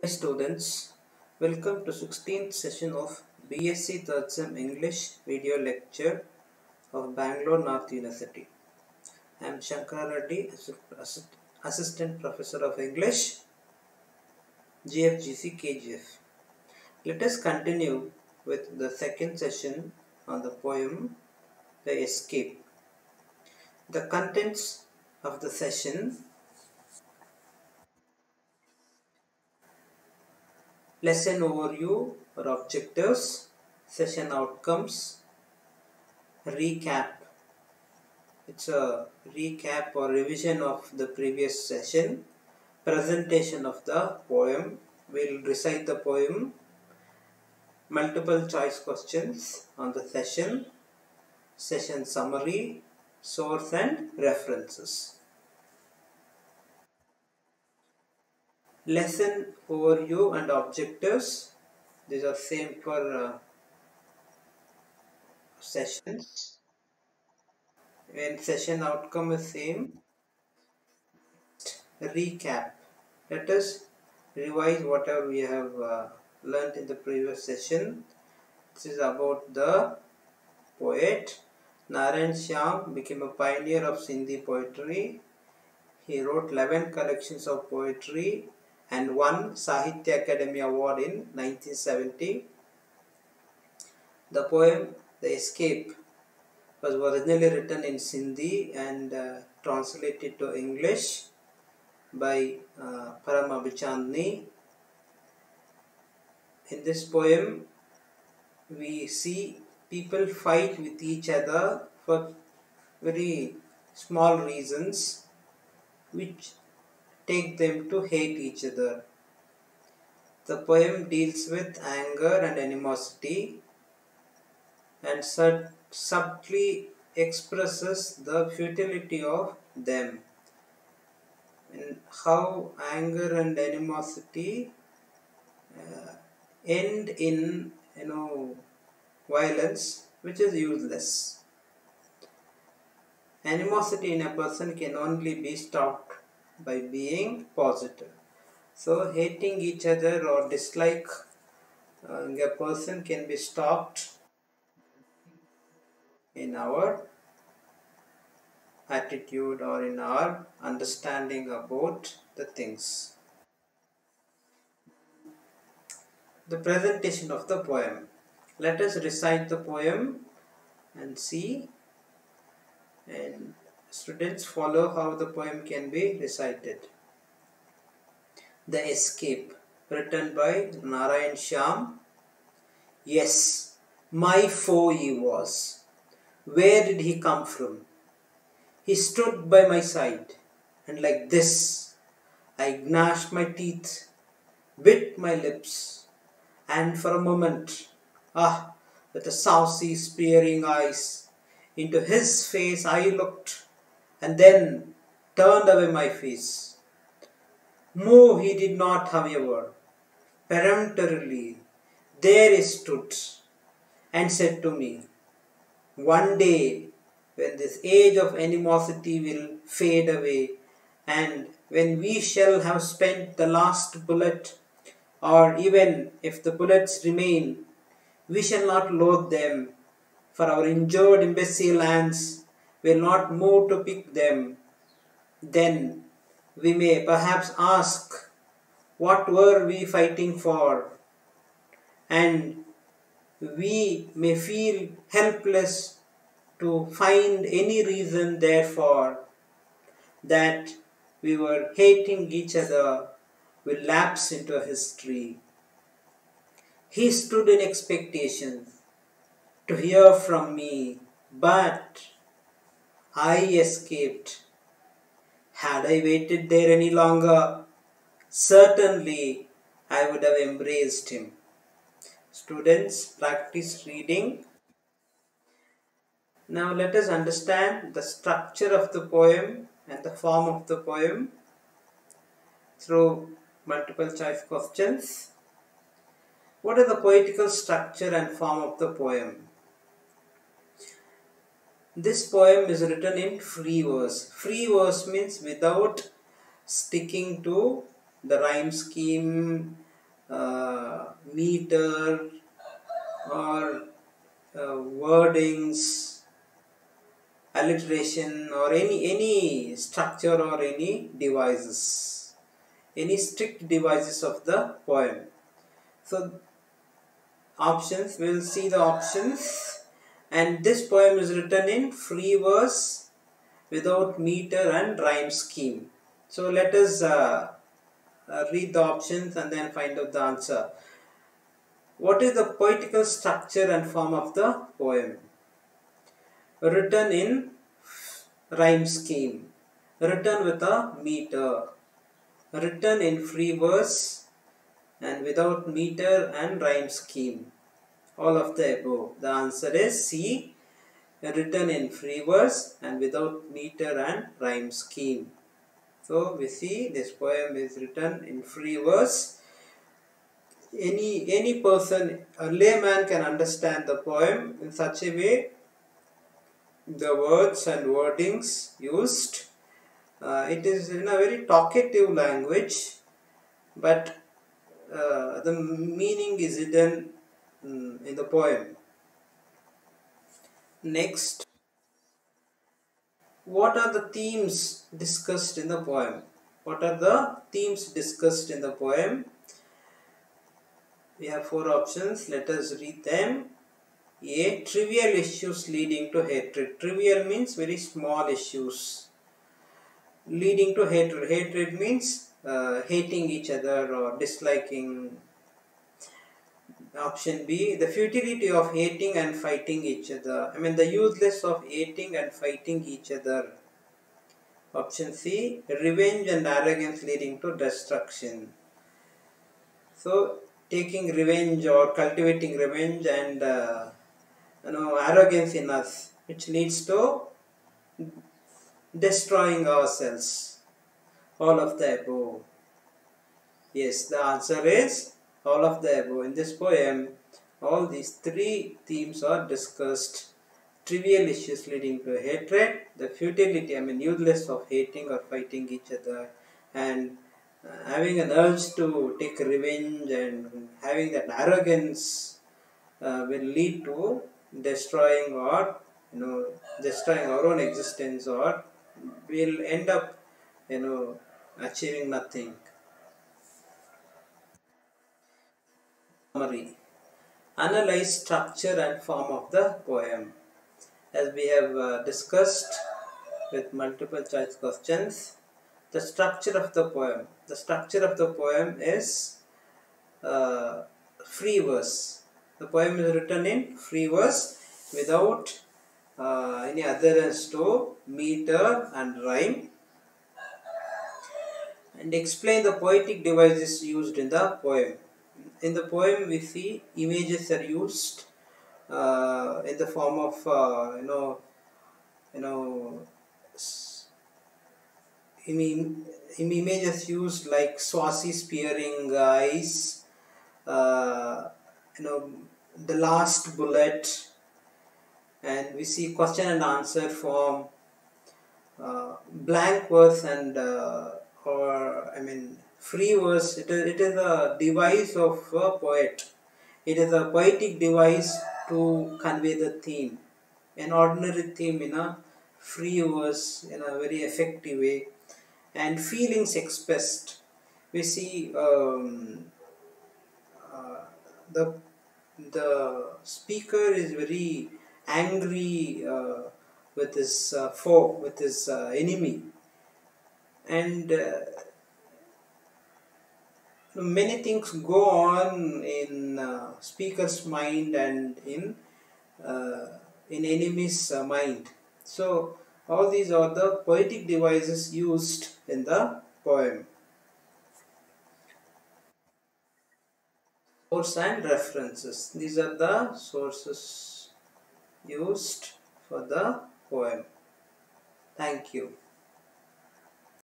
Hi students, welcome to 16th session of BSc Third Sem English video lecture of Bangalore North University. I am Shankara Reddy, Assistant Professor of English, GFGC KGF. Let us continue with the second session on the poem The Escape. The contents of the session: lesson overview or objectives, session outcomes, recap. It's a recap or revision of the previous session, presentation of the poem. We'll recite the poem, multiple choice questions on the session, session summary, source and references. Lesson overview and objectives. These are same for sessions. And session outcome is same. Recap. Let us revise whatever we have learnt in the previous session. This is about the poet. Narayan Shyam became a pioneer of Sindhi poetry. He wrote 11 collections of poetry and won Sahitya Academy Award in 1970. The poem The Escape was originally written in Sindhi and translated to English by Param Abhichandni. In this poem, we see people fight with each other for very small reasons which take them to hate each other. The poem deals with anger and animosity and subtly expresses the futility of them, and how anger and animosity end in violence which is useless. Animosity in a person can only be stopped by being positive. So hating each other or dislike a person can be stopped in our attitude or in our understanding about the things. The presentation of the poem. Let us recite the poem and see, and students follow how the poem can be recited. The Escape, written by Narayan Shyam. Yes, my foe he was. Where did he come from? He stood by my side, and like this, I gnashed my teeth, bit my lips, and for a moment, with a saucy, spearing eyes, into his face I looked, and then turned away my face. Move he did not, however. Peremptorily, there he stood, and said to me, one day, when this age of animosity will fade away, and when we shall have spent the last bullet, or even if the bullets remain, we shall not load them, for our injured imbecile hands will not move to pick them. Then we may perhaps ask, what were we fighting for? And we may feel helpless to find any reason therefore that we were hating each other will lapse into history. He stood in expectation to hear from me, but I escaped. Had I waited there any longer, certainly I would have embraced him. Students, practice reading. Now let us understand the structure of the poem and the form of the poem through multiple choice questions. What is the poetical structure and form of the poem? This poem is written in free verse. Free verse means without sticking to the rhyme scheme meter or wordings, alliteration, or any structure or any devices, any strict devices of the poem. So options, we will see the options, and this poem is written in free verse without meter and rhyme scheme. So let us read the options and then find out the answer. What is the poetical structure and form of the poem? Written in rhyme scheme, written with a meter, written in free verse and without meter and rhyme scheme. All of the above. The answer is C, written in free verse and without meter and rhyme scheme. So we see this poem is written in free verse. Any person, a layman, can understand the poem in such a way. The words and wordings used, it is in a very talkative language, but the meaning is hidden in the poem. Next, what are the themes discussed in the poem? What are the themes discussed in the poem? We have 4 options. Let us read them. A. Trivial issues leading to hatred. Trivial means very small issues. Leading to hatred. Hatred means hating each other or disliking. Option B. The futility of hating and fighting each other. The useless of hating and fighting each other. Option C. Revenge and arrogance leading to destruction. So, taking revenge or cultivating revenge and arrogance in us, which leads to destroying ourselves. All of the above. Yes, the answer is all of the above. In this poem, all these 3 themes are discussed. Trivial issues leading to hatred, the futility, useless of hating or fighting each other, and having an urge to take revenge and having that arrogance will lead to destroying destroying our own existence, or we'll end up achieving nothing. Summary. Analyze structure and form of the poem. As we have discussed with multiple choice questions, the structure of the poem. The structure of the poem is free verse. The poem is written in free verse without any adherence to meter and rhyme. And explain the poetic devices used in the poem. In the poem, we see images are used in the form of images used like Swasi spearing eyes, the last bullet, and we see question and answer form, blank verse and free verse. It is a device of a poet. It is a poetic device to convey the theme, an ordinary theme in a free verse in a very effective way, and feelings expressed. We see the speaker is very angry with his foe, with his enemy, and many things go on in speaker's mind and in enemy's mind. So all these are the poetic devices used in the poem. Source and references. These are the sources used for the poem. Thank you.